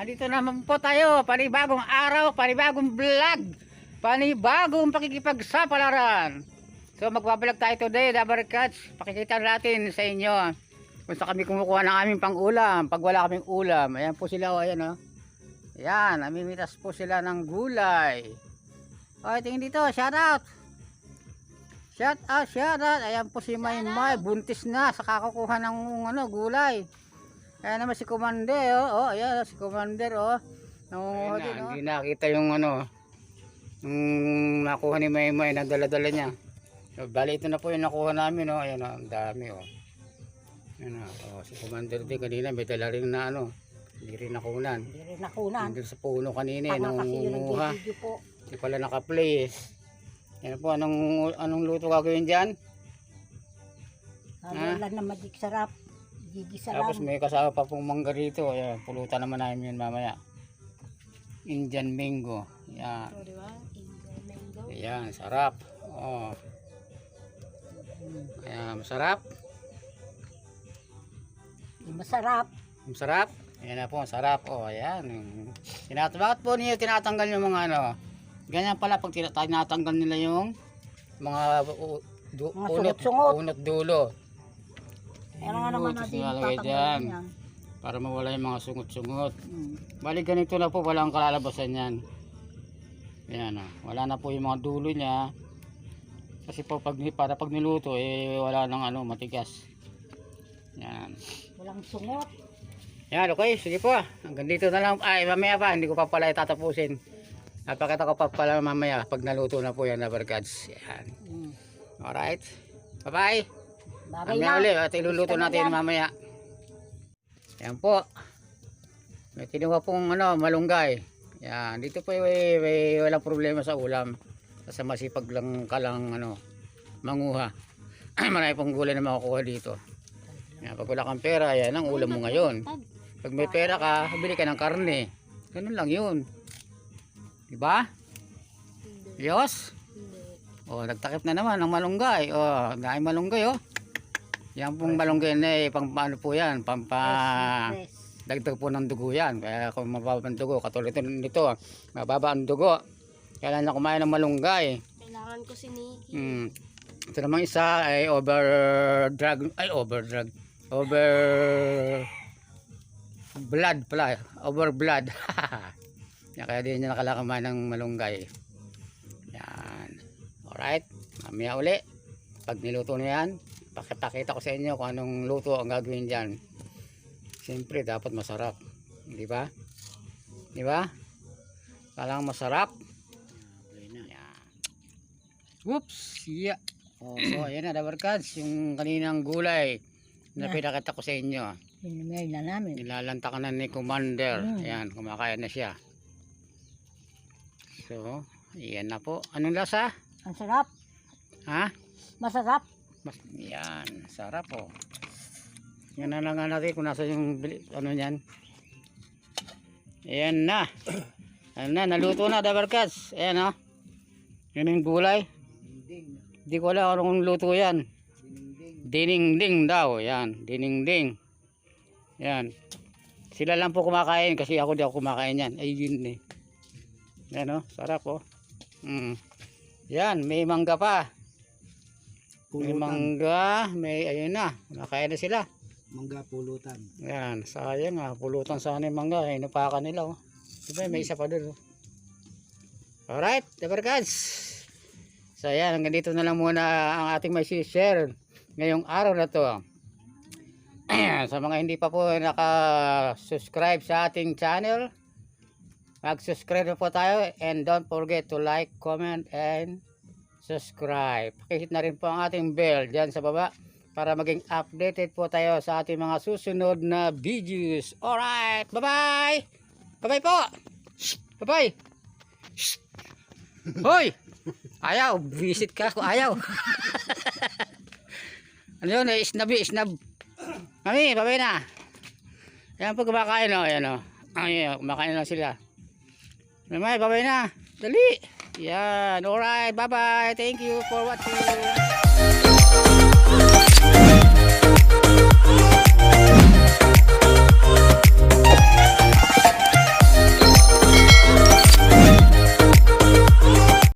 Andito naman po tayo, panibagong araw, panibagong vlog, panibagong pakikipagsapalaran. So magbablog tayo today, Dabber Cats. Pakikita natin sa inyo kung saan kami kumukuha ng aming pang-ulam pag wala kaming ulam. Ayan po sila, ayan o. Ayan, namimitas po sila ng gulay. O, tingin dito, shout out. Shout out, shout out. Ayan po si Maymay, buntis na sa kakakuha ng gulay. Ayan naman si Commander, oh, ayan si Commander, oh. Nangunguha din, oh. Hindi nakita yung yung nakuha ni Maymay na dala-dala niya. So, bali ito na po yung nakuha namin, oh. Ayan, oh, ang dami, oh. Ayan, oh, si Commander din kanina, may dala rin na hindi rin nakunan. Hindi rin nakunan. Hindi sa puno kanina, Nangunguha. Hindi pala naka-play, eh. Ayan po, anong luto gagawin dyan? Wala na magic sarap. Gigisa Tapos lang. may kasama pa pong mangga rito. Ayan, pulutan naman namin yun mamaya. Indian mango. Ayan. So, diba? Indian mango. Ayan, sarap. Oh. Ayan, masarap. Masarap. Masarap. Ayan na po, masarap. Oh, ayan. Bakit po niyo tinatanggal yung mga ganyan pala pag tinatanggal nila yung mga unot dulo. Kaya nga naman natin tatanggalin yan. Para mawala yung mga sungot-sungot. Bali ganito na po, walang kalalabasan yan. Ayan, wala na po yung mga dulo niya. Kasi po pag niluto, wala nang matigas. Yan. Walang sungot. Yan, okay, sige po. Hanggang dito na lang. Ay, mamaya pa, hindi ko pa pala itatapusin. Napakita ko pa pala mamaya pag naluto na po yan, Dabber Cats. Yan. Alright. Bye-bye. Mamaya ulit at iluluto natin mamaya. Yan po. May kinuha pong malunggay. Yan, dito po walang problema sa ulam. Basta masipag lang ka lang manguha. Marami pong gulay na makukuha dito. Yan, pag wala kang pera, yan ang ulam mo ngayon. Pag may pera ka, bili ka ng karne. Ganun lang yun. Diba? Yos? Oh, nagtakip na naman ng malunggay. Oh, dahil malunggay, oh. Yan pong malunggay na pang paano po yan, dagdag po ng dugo yan. Kaya kung mababa ang dugo, katulad nito, mababa ang dugo. Kailan na kumain ng malunggay. Kailangan ko si Nikki. Ito namang isa ay over blood pala. Over blood. Yan, kaya din niya nakalakamain ng malunggay. Yan. Alright. Mamaya uli. Pag niluto na yan, pakita ko sa inyo kung anong luto ang gagawin dyan. Siyempre dapat masarap, di ba? Di ba? Kailangan masarap. Yan. Whoops, yeah. Oh, so ayan na, Dabber Cats, yung kaninang gulay na pinakita ko sa inyo. Hinimay na namin. Nilalantakan na ni Commander. Ayan, kumakain na siya. So, ayan na po. Anong lasa? Ang sarap. Ha? Masarap. Yan, sarap po. Yan na lang natin kung nasa yung yan. Ayan na. Ayan na, naluto na, Dabber Cats. Ayan, yun yung gulay. Hindi ko alam anong luto yan. Dininding daw. Yan, dininding. Yan. Sila lang po kumakain kasi ako di ako kumakain yan. Ay, yun eh. Yan, sarap, oh. Yan, may mangga pa. May mangga, ayun na, nakain na sila. Mangga pulutan. Yan, sayang pulutan sana yung mangga, inupakan nila, oh. Diba, may isa pa doon, oh. Alright, Dabber Cats. So yan, hanggang dito na lang muna ang ating may share ngayong araw na to. Sa mga hindi pa po naka-subscribe sa ating channel, mag-subscribe na po tayo and don't forget to like, comment, and subscribe. Pakihit na rin po ang ating bell dyan sa baba para maging updated po tayo sa ating mga susunod na videos. Alright, bye-bye! Bye-bye po! Bye-bye! Hoy! Ayaw, visit ka ako, ayaw. Ano yun, isnab. Mami, bye-bye na. Yan po kumakain, ayan, ayan, kumakain na sila. Mami, bye-bye na. Dali! Yan, alright, bye-bye. Thank you for watching.